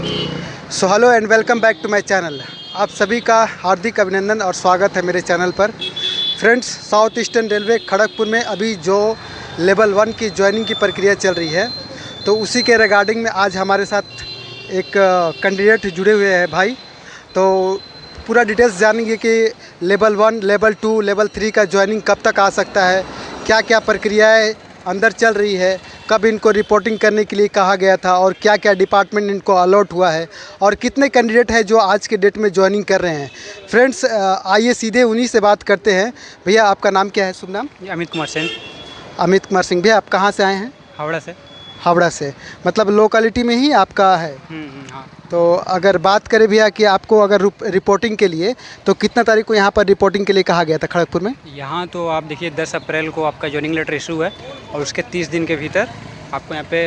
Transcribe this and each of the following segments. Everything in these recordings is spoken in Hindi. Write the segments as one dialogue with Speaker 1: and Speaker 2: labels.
Speaker 1: So hello and welcome back to my channel. आप सभी का हार्दिक अभिनंदन और स्वागत है मेरे चैनल पर। Friends, south eastern railway Kharagpur में अभी जो लेवल 1 की ज्वाइनिंग की प्रक्रिया चल रही है, तो उसी के रिगार्डिंग में आज हमारे साथ एक कैंडिडेट जुड़े हुए हैं भाई। तो पूरा डिटेल्स जानेंगे कि लेवल 1, लेवल 2, लेवल 3 का ज्वाइनिंग कब तक आ सकता है, क्या क्या प्रक्रियाएँ अंदर चल रही है, कब इनको रिपोर्टिंग करने के लिए कहा गया था और क्या क्या डिपार्टमेंट इनको अलॉट हुआ है और कितने कैंडिडेट हैं जो आज के डेट में ज्वाइनिंग कर रहे हैं। फ्रेंड्स, आइए सीधे उन्हीं से बात करते हैं। भैया, आपका नाम क्या है? शुभ नाम?
Speaker 2: ये अमित कुमार सेन,
Speaker 1: अमित कुमार सिंह। भैया, आप कहाँ से आए हैं?
Speaker 2: हावड़ा से।
Speaker 1: हावड़ा से, मतलब लोकेलिटी में ही आपका है।
Speaker 2: हाँ।
Speaker 1: तो अगर बात करें भैया कि आपको अगर रिपोर्टिंग के लिए, तो कितना तारीख को यहाँ पर रिपोर्टिंग के लिए कहा गया था खड़गपुर में?
Speaker 2: यहाँ तो आप देखिए 10 अप्रैल को आपका जॉइनिंग लेटर इशू है और उसके 30 दिन के भीतर आपको यहाँ पे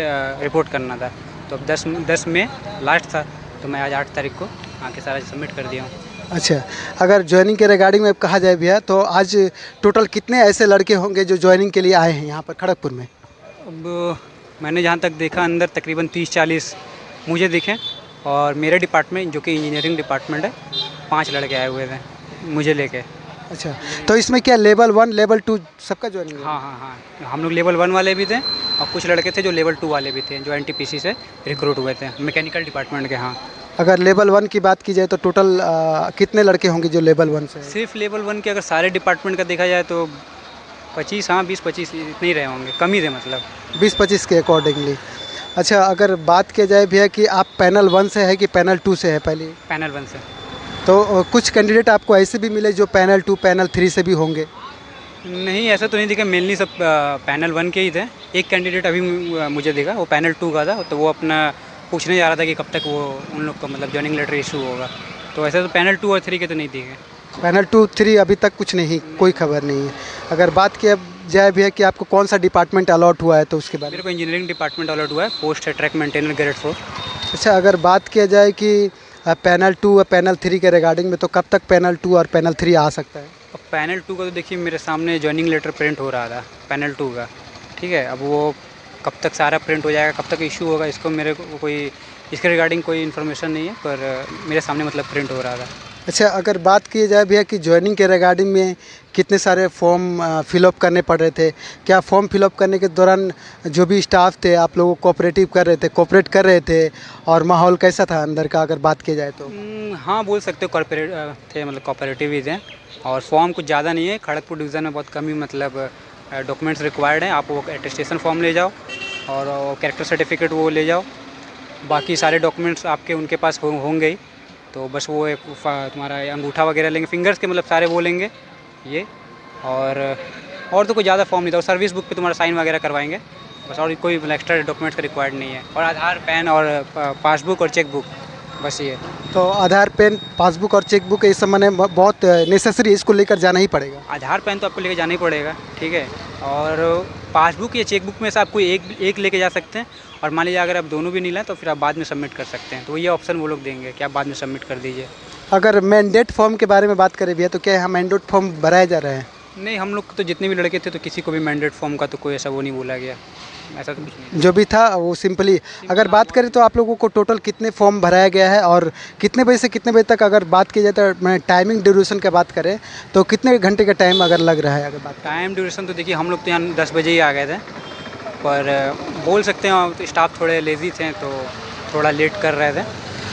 Speaker 2: रिपोर्ट करना था। तो अब 10 में लास्ट था, तो मैं आज 8 तारीख को आके सारा सबमिट कर दिया हूँ।
Speaker 1: अच्छा, अगर ज्वाइनिंग के रिगार्डिंग में कहा जाए भैया, तो आज टोटल कितने ऐसे लड़के होंगे जो ज्वाइनिंग के लिए आए हैं यहाँ पर खड़गपुर में?
Speaker 2: अब मैंने जहाँ तक देखा अंदर तकरीबन 30-40 मुझे दिखे, और मेरे डिपार्टमेंट जो कि इंजीनियरिंग डिपार्टमेंट है, 5 लड़के आए हुए थे मुझे लेके।
Speaker 1: अच्छा, तो इसमें क्या लेवल 1, लेवल 2 सबका ज्वाइनिंग है?
Speaker 2: हाँ, हम लोग लेवल 1 वाले भी थे और कुछ लड़के थे जो लेवल 2 वाले भी थे, जो एनटीपीसी से रिक्रूट हुए थे, मैकेनिकल डिपार्टमेंट के। हाँ,
Speaker 1: अगर लेवल 1 की बात की जाए तो टोटल कितने लड़के होंगे जो लेवल 1 से हैं?
Speaker 2: सिर्फ लेवल 1 के अगर सारे डिपार्टमेंट का देखा जाए तो 25, हाँ 20-25 इतने ही रहे होंगे, कम ही थे मतलब।
Speaker 1: 20-25 के अकॉर्डिंगली। अच्छा, अगर बात किया जाए भैया कि आप पैनल 1 से है कि पैनल 2 से है पहले?
Speaker 2: पैनल 1 से।
Speaker 1: तो कुछ कैंडिडेट आपको ऐसे भी मिले जो पैनल 2, पैनल 3 से भी होंगे?
Speaker 2: नहीं, ऐसा तो नहीं दिखा, मेनली सब पैनल 1 के ही थे। एक कैंडिडेट अभी मुझे दिखा, वो पैनल 2 का था, तो वो अपना पूछने जा रहा था कि कब तक वो उन लोग का मतलब जॉइनिंग लेटर इशू होगा। तो ऐसे तो पैनल 2 और 3 के तो नहीं दिखे।
Speaker 1: पैनल 2, 3 अभी तक कुछ नहीं, कोई खबर नहीं है। अगर बात किया जाए भैया कि आपको कौन सा डिपार्टमेंट अलॉट हुआ है, तो उसके बारे में?
Speaker 2: मेरे को इंजीनियरिंग डिपार्टमेंट अलॉट हुआ है, पोस्ट है ट्रैक मेंटेनर ग्रेड 4।
Speaker 1: अच्छा, अगर बात किया जाए कि पैनल 2 और पैनल 3 के रिगार्डिंग में, तो कब तक पैनल 2 और पैनल 3 आ सकता है?
Speaker 2: अब पैनल 2 का तो देखिए मेरे सामने जॉइनिंग लेटर प्रिंट हो रहा था पैनल 2 का, ठीक है। अब वो कब तक सारा प्रिंट हो जाएगा, कब तक इशू होगा, इसको मेरे को कोई इसके रिगार्डिंग कोई इन्फॉर्मेशन नहीं है, पर मेरे सामने मतलब प्रिंट हो रहा था।
Speaker 1: अच्छा, अगर बात की जाए भैया कि ज्वाइनिंग के रिगार्डिंग में कितने सारे फॉर्म फिलअप करने पड़ रहे थे, क्या फॉर्म फिलअप करने के दौरान जो भी स्टाफ थे आप लोगों को कोऑपरेट कर रहे थे, और माहौल कैसा था अंदर का अगर बात की जाए तो?
Speaker 2: हाँ, बोल सकते हो कॉर्पोरेट थे, मतलब कोऑपरेटिव ही थे। और फॉर्म कुछ ज़्यादा नहीं है, खड़गपुर डिवीज़न में बहुत कम ही मतलब डॉक्यूमेंट्स रिक्वायर्ड हैं। आप वो अटेस्टेशन फॉर्म ले जाओ और कैरेक्टर सर्टिफिकेट वो ले जाओ, बाकी सारे डॉक्यूमेंट्स आपके उनके पास होंगे ही। तो बस वो एक तुम्हारा अंगूठा वगैरह लेंगे, फिंगर्स के मतलब सारे वो लेंगे ये। और तो कोई ज़्यादा फॉर्म नहीं था, और सर्विस बुक पे तुम्हारा साइन वगैरह करवाएंगे बस, और कोई एक्स्ट्रा डॉक्यूमेंट्स का रिक्वायर्ड नहीं है। और आधार, पैन और पासबुक और चेकबुक, बस ये।
Speaker 1: तो आधार, पेन, पासबुक और चेकबुक इस समय बहुत नेसेसरी, इसको लेकर जाना ही पड़ेगा।
Speaker 2: आधार, पैन तो आपको लेके जाना ही पड़ेगा, ठीक है। और पासबुक या चेकबुक में से आप कोई एक लेके जा सकते हैं, और मान लीजिए अगर आप दोनों भी नहीं लाए तो फिर आप बाद में सबमिट कर सकते हैं। तो ये ऑप्शन वो लोग देंगे कि आप बाद में सबमिट कर दीजिए।
Speaker 1: अगर मैंडेट फॉर्म के बारे में बात करें भैया, तो क्या यहाँ मैंडेट फॉर्म भराए जा रहे हैं?
Speaker 2: नहीं, हम लोग तो जितने भी लड़के थे तो किसी को भी मैंडेट फॉर्म का तो कोई ऐसा वो नहीं बोला गया, ऐसा तो कुछ नहीं।
Speaker 1: जो भी था वो सिंपली। अगर बात करें तो आप लोगों को टोटल कितने फॉर्म भराया गया है, और कितने बजे से कितने बजे तक अगर बात की जाए तो मैं टाइमिंग ड्यूरेशन की बात करें तो कितने घंटे का टाइम अगर लग रहा है? अगर बात
Speaker 2: टाइम ड्यूरेशन तो देखिए हम लोग तो यहाँ 10 बजे ही आ गए थे, पर बोल सकते हैं तो स्टाफ थोड़े लेज़ी थे तो थोड़ा लेट कर रहे थे।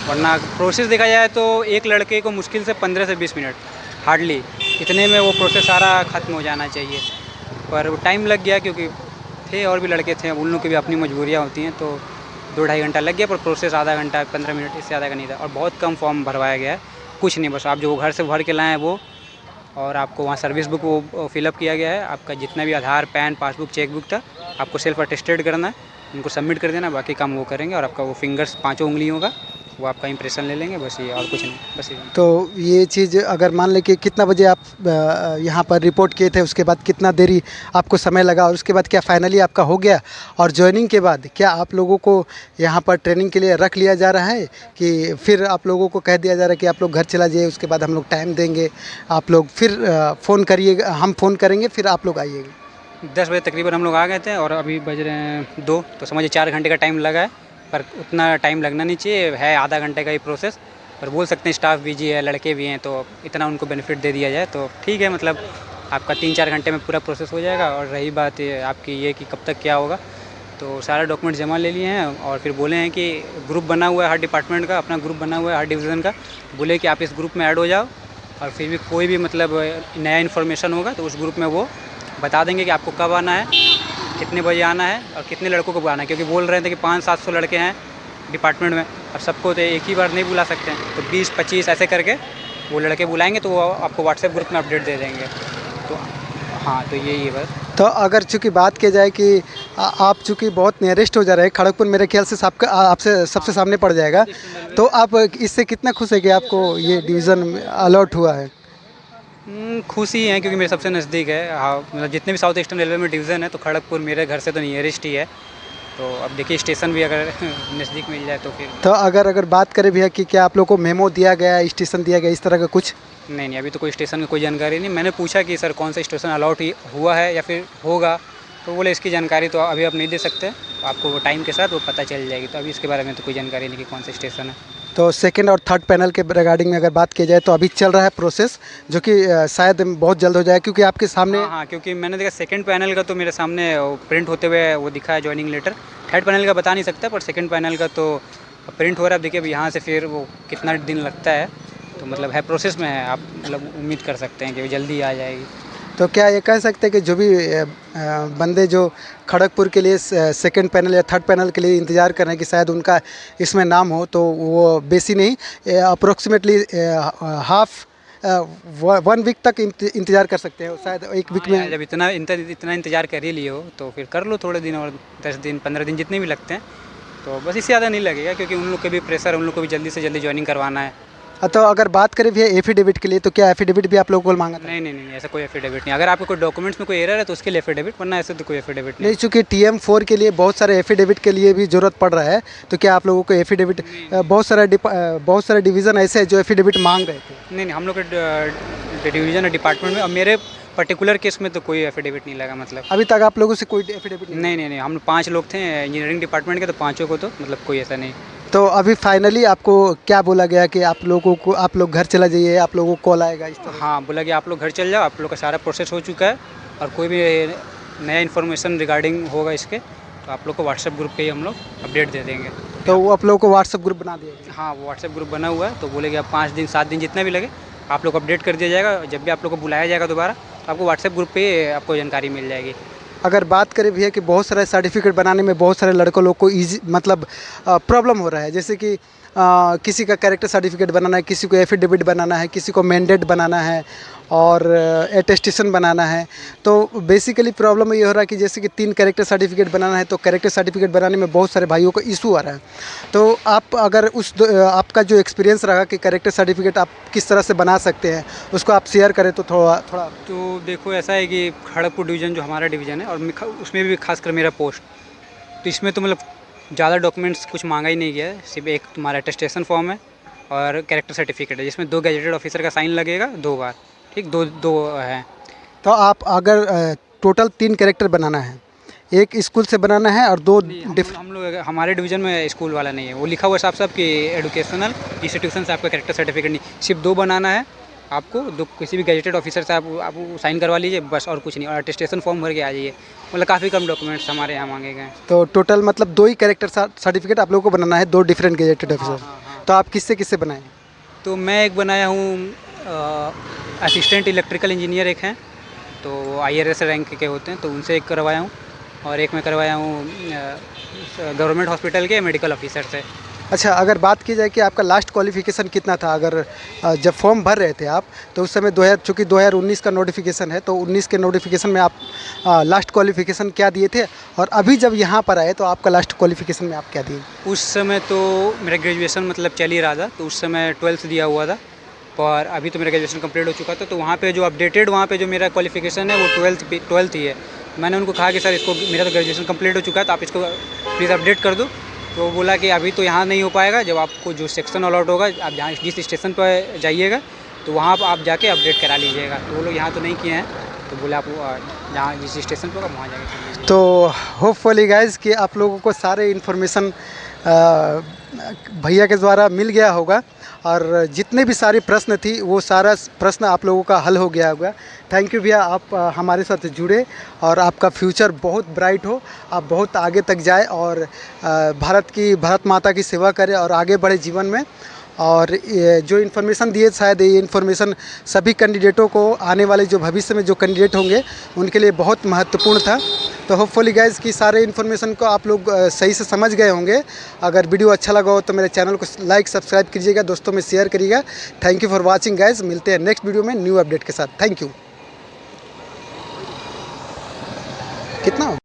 Speaker 2: वरना प्रोसेस देखा जाए तो एक लड़के को मुश्किल से 15 से 20 मिनट हार्डली, इतने में वो प्रोसेस सारा ख़त्म हो जाना चाहिए। पर टाइम लग गया क्योंकि थे और भी लड़के थे, उन लोग की भी अपनी मजबूरियाँ होती हैं, तो 2-2.5 घंटा लग गया। पर प्रोसेस आधा घंटा 15 मिनट इससे ज़्यादा का नहीं था, और बहुत कम फॉर्म भरवाया गया है। कुछ नहीं, बस आप जो घर से भर के लाएँ वो, और आपको वहाँ सर्विस बुक वो फिलअप किया गया है। आपका जितना भी आधार, पैन, पासबुक, चेकबुक था आपको सेल्फ अटेस्टेड करना है, उनको सबमिट कर देना, बाकी काम वो करेंगे। और आपका वो फिंगर्स 5 उंगलियों का वो आपका इंप्रेशन ले लेंगे, बस ये, और कुछ नहीं, बस ये।
Speaker 1: तो ये चीज़ अगर मान लें कि कितना बजे आप यहाँ पर रिपोर्ट किए थे, उसके बाद कितना देरी आपको समय लगा, और उसके बाद क्या फाइनली आपका हो गया? और ज्वाइनिंग के बाद क्या आप लोगों को यहाँ पर ट्रेनिंग के लिए रख लिया जा रहा है, कि फिर आप लोगों को कह दिया जा रहा है कि आप लोग घर चला जाइए, उसके बाद हम लोग टाइम देंगे, आप लोग फिर फ़ोन करिएगा, हम फ़ोन करेंगे, फिर आप लोग आइएगा?
Speaker 2: 10 बजे तकरीबन हम लोग आ गए थे, और अभी बज रहे हैं 2, तो समझिए 4 घंटे का टाइम लगा है। पर उतना टाइम लगना नहीं चाहिए, है आधा घंटे का ही प्रोसेस। पर बोल सकते हैं स्टाफ बिजी है, लड़के भी हैं, तो इतना उनको बेनिफिट दे दिया जाए तो ठीक है। मतलब आपका 3-4 घंटे में पूरा प्रोसेस हो जाएगा। और रही बात ये आपकी ये कि कब तक क्या होगा, तो सारा डॉक्यूमेंट जमा ले लिए हैं और फिर बोले हैं कि ग्रुप बना हुआ है हर डिपार्टमेंट का, अपना ग्रुप बना हुआ है हर डिवीज़न का। बोले कि आप इस ग्रुप में ऐड हो जाओ और फिर भी कोई भी मतलब नया इन्फॉर्मेशन होगा तो उस ग्रुप में वो बता देंगे कि आपको कब आना है, कितने बजे आना है और कितने लड़कों को बुलाना है। क्योंकि बोल रहे थे कि 500-700 लड़के हैं डिपार्टमेंट में, अब सबको तो एक ही बार नहीं बुला सकते हैं, तो 20-25 ऐसे करके वो लड़के बुलाएंगे तो वो आपको व्हाट्सएप ग्रुप में अपडेट दे देंगे। तो हाँ, तो यही है बस।
Speaker 1: तो अगर चूँकि बात की जाए कि आप चूँकि बहुत नियरेस्ट हो जा रहे हैं, खड़गपुर मेरे ख्याल से आपसे सबसे सामने पड़ जाएगा, तो आप इससे कितना खुश है कि आपको ये डिवीज़न अलॉट हुआ है?
Speaker 2: खुशी है क्योंकि मेरे सबसे नज़दीक है। हाँ, मतलब जितने भी साउथ ईस्टर्न रेलवे में डिवीज़न है तो खड़गपुर मेरे घर से तो नियरेस्ट ही है। तो अब देखिए स्टेशन भी अगर नज़दीक मिल जाए तो फिर
Speaker 1: तो अगर बात करें भैया कि क्या आप लोग को मेमो दिया गया, स्टेशन दिया गया, इस तरह का कुछ?
Speaker 2: नहीं, अभी तो कोई स्टेशन की कोई जानकारी नहीं। मैंने पूछा कि सर कौन सा स्टेशन अलॉट हुआ है या फिर होगा, तो बोले इसकी जानकारी तो अभी आप नहीं दे सकते, आपको वो टाइम के साथ वो पता चल जाएगी। तो अभी इसके बारे में तो कोई जानकारी नहीं कि कौन सा स्टेशन है।
Speaker 1: तो सेकंड और थर्ड पैनल के रिगार्डिंग में अगर बात की जाए तो अभी चल रहा है प्रोसेस, जो कि शायद बहुत जल्द हो जाए, क्योंकि आपके सामने
Speaker 2: हाँ, क्योंकि मैंने देखा सेकंड पैनल का तो मेरे सामने प्रिंट होते हुए वो दिखा है ज्वाइनिंग लेटर। थर्ड पैनल का बता नहीं सकता, पर सेकंड पैनल का तो प्रिंट हो रहा है। अब देखिए अब यहाँ से फिर वो कितना दिन लगता है, तो मतलब है प्रोसेस में है। आप मतलब उम्मीद कर सकते हैं कि वो जल्दी आ जाएगी।
Speaker 1: तो क्या ये कह सकते हैं कि जो भी बंदे जो खड़गपुर के लिए सेकंड पैनल या थर्ड पैनल के लिए इंतज़ार कर रहे हैं कि शायद उनका इसमें नाम हो, तो वो बेसी नहीं अप्रोक्सीमेटली हाफ 1 वीक तक इंतज़ार कर सकते हैं, शायद 1 वीक
Speaker 2: हाँ,
Speaker 1: में।
Speaker 2: जब इतना इंतज़ार कर ही लिए हो तो फिर कर लो थोड़े दिन और, 10 दिन 15 दिन जितने भी लगते हैं, तो बस इससे ज़्यादा नहीं लगेगा। क्योंकि उन लोग के भी प्रेशर है, उन लोग को भी जल्दी से जल्दी ज्वाइनिंग करवाना है।
Speaker 1: तो अगर बात करें भैया एफिडेविट के लिए, तो क्या एफिडेविट भी आप लोगों को मांगा था?
Speaker 2: नहीं, ऐसा कोई एफिडेविट नहीं। अगर आपके कोई डॉक्यूमेंट्स में कोई एरर है तो उसके लिए एफिडेविट, वरना ऐसे तो कोई एफिडेविट नहीं।
Speaker 1: नहीं, चूँकि TM4 के लिए बहुत सारे एफिडेविट के लिए भी ज़रूरत पड़ रहा है, तो क्या आप लोगों को एफिडेविट बहुत सारे डिवीज़न ऐसे हैं जो एफिडेविट मांग रहे थे?
Speaker 2: नहीं, हम लोग के डिवीज़न है डिपार्टमेंट में। अब मेरे पर्टिकुलर केस में तो कोई एफिडेविट नहीं लगा। मतलब
Speaker 1: अभी तक आप लोगों से कोई एफिडेविट
Speaker 2: नहीं, हम 5 लोग थे इंजीनियरिंग डिपार्टमेंट के, तो पाँचों को तो मतलब कोई ऐसा नहीं।
Speaker 1: तो अभी फाइनली आपको क्या बोला गया कि आप लोग घर चला जाइए, आप लोगों को कॉल आएगा इस तरह?
Speaker 2: हाँ, बोला कि आप लोग घर चल जाओ, आप लोग का सारा प्रोसेस हो चुका है और कोई भी नया इन्फॉर्मेशन रिगार्डिंग होगा इसके तो आप लोग को व्हाट्सएप ग्रुप पे ही हम लोग अपडेट दे देंगे।
Speaker 1: तो वो आप लोगों को व्हाट्सएप ग्रुप बना दिया गया?
Speaker 2: हाँ, वो व्हाट्सएप ग्रुप बना हुआ है, तो बोले कि आप 5 दिन 7 दिन जितना भी लगे आप लोग को अपडेट कर दिया जाएगा। जब भी आप लोग को बुलाया जाएगा दोबारा तो आपको व्हाट्सएप ग्रुप पे आपको जानकारी मिल जाएगी।
Speaker 1: अगर बात करें भैया कि बहुत सारे सर्टिफिकेट बनाने में बहुत सारे लड़कों लोग को ईजी मतलब प्रॉब्लम हो रहा है, जैसे कि किसी का कैरेक्टर सर्टिफिकेट बनाना है, किसी को एफिडेविट बनाना है, किसी को मैंडेट बनाना है और एटेस्टेशन बनाना है। तो बेसिकली प्रॉब्लम ये हो रहा है कि जैसे कि 3 कैरेक्टर सर्टिफिकेट बनाना है, तो कैरेक्टर सर्टिफिकेट बनाने में बहुत सारे भाइयों को इशू आ रहा है। तो आप अगर आपका जो एक्सपीरियंस रहा कि कैरेक्टर सर्टिफिकेट आप किस तरह से बना सकते हैं, उसको आप शेयर करें तो थोड़ा।
Speaker 2: तो देखो ऐसा है कि खड़गपुर डिवीज़न जो हमारा डिवीज़न है और उसमें भी खासकर मेरा पोस्ट, तो इसमें तो मतलब ज़्यादा डॉक्यूमेंट्स कुछ मांगा ही नहीं गया है। सिर्फ एक तुम्हारा अटेस्टेशन फॉर्म है और कैरेक्टर सर्टिफिकेट है, जिसमें 2 गैजेटेड ऑफिसर का साइन लगेगा 2 बार। ठीक, दो है।
Speaker 1: तो आप अगर टोटल 3 कैरेक्टर बनाना है, एक स्कूल से बनाना है और 2
Speaker 2: हम लोग हमारे डिवीज़न में स्कूल वाला नहीं है, वो लिखा हुआ है साफ कि एजुकेशनल इंस्टीट्यूशन से आपका कैरेक्टर सर्टिफिकेट नहीं, सिर्फ 2 बनाना है आपको। 2 किसी भी गैजेटेड ऑफिसर से आप साइन करवा लीजिए बस, और कुछ नहीं। और अटेस्टेशन फॉर्म भर के आ जाइए। मतलब काफ़ी कम डॉक्यूमेंट्स हमारे यहाँ मांगे गए।
Speaker 1: तो टोटल मतलब 2 ही कैरेक्टर सर्टिफिकेट आप लोगों को बनाना है, 2 डिफरेंट गैजेटेड ऑफिसर।
Speaker 2: हाँ।
Speaker 1: तो आप किससे बनाए?
Speaker 2: तो मैं एक बनाया हूँ, असिस्टेंट इलेक्ट्रिकल इंजीनियर एक हैं, तो IRS रैंक के होते हैं, तो उनसे एक करवाया हूँ। और एक मैं करवाया हूँ गवर्नमेंट हॉस्पिटल के मेडिकल ऑफिसर से।
Speaker 1: अच्छा, अगर बात की जाए कि आपका लास्ट क्वालिफिकेशन कितना था, अगर जब फॉर्म भर रहे थे आप, तो उस समय 2019 का नोटिफिकेशन है, तो 19 के नोटिफिकेशन में आप लास्ट क्वालिफिकेशन क्या दिए थे, और अभी जब यहाँ पर आए तो आपका लास्ट क्वालिफिकेशन में आप क्या दिए?
Speaker 2: उस समय तो मेरा ग्रेजुएशन मतलब चल ही रहा था, तो उस समय 12th दिया हुआ था। और अभी तो मेरा ग्रेजुएशन कंप्लीट हो चुका था, तो वहाँ पे जो अपडेटेड वहाँ पे जो मेरा क्वालिफिकेशन है वो 12th ही है। मैंने उनको कहा कि सर इसको, मेरा तो ग्रेजुएशन कंप्लीट हो चुका है, तो आप इसको प्लीज़ अपडेट कर दो। तो वो बोला कि अभी तो यहाँ नहीं हो पाएगा, जब आपको जो सेक्शन अलॉट होगा, आप जहाँ जिस स्टेशन पर जाइएगा तो वहाँ आप जाके अपडेट करा लीजिएगा। तो वो लोग यहाँ तो नहीं किए हैं, तो बोले आप जहाँ जिस स्टेशन पर होगा वहाँ जाके कर लीजिए।
Speaker 1: तो होपफुली गाइज कि आप लोगों को सारे इन्फॉर्मेशन भैया के द्वारा मिल गया होगा और जितने भी सारे प्रश्न थी वो सारा प्रश्न आप लोगों का हल हो गया होगा। थैंक यू भैया, आप हमारे साथ जुड़े और आपका फ्यूचर बहुत ब्राइट हो, आप बहुत आगे तक जाए और भारत माता की सेवा करें और आगे बढ़े जीवन में। और ये जो इन्फॉर्मेशन दिए, शायद ये इन्फॉर्मेशन सभी कैंडिडेटों को, आने वाले जो भविष्य में जो कैंडिडेट होंगे उनके लिए बहुत महत्वपूर्ण था। तो होपफुली गाइज़ कि सारे इन्फॉर्मेशन को आप लोग सही से समझ गए होंगे। अगर वीडियो अच्छा लगा हो तो मेरे चैनल को लाइक सब्सक्राइब कीजिएगा, दोस्तों में शेयर करिएगा। Thank you for watching guys, मिलते हैं नेक्स्ट वीडियो में न्यू अपडेट के साथ। Thank you. कितना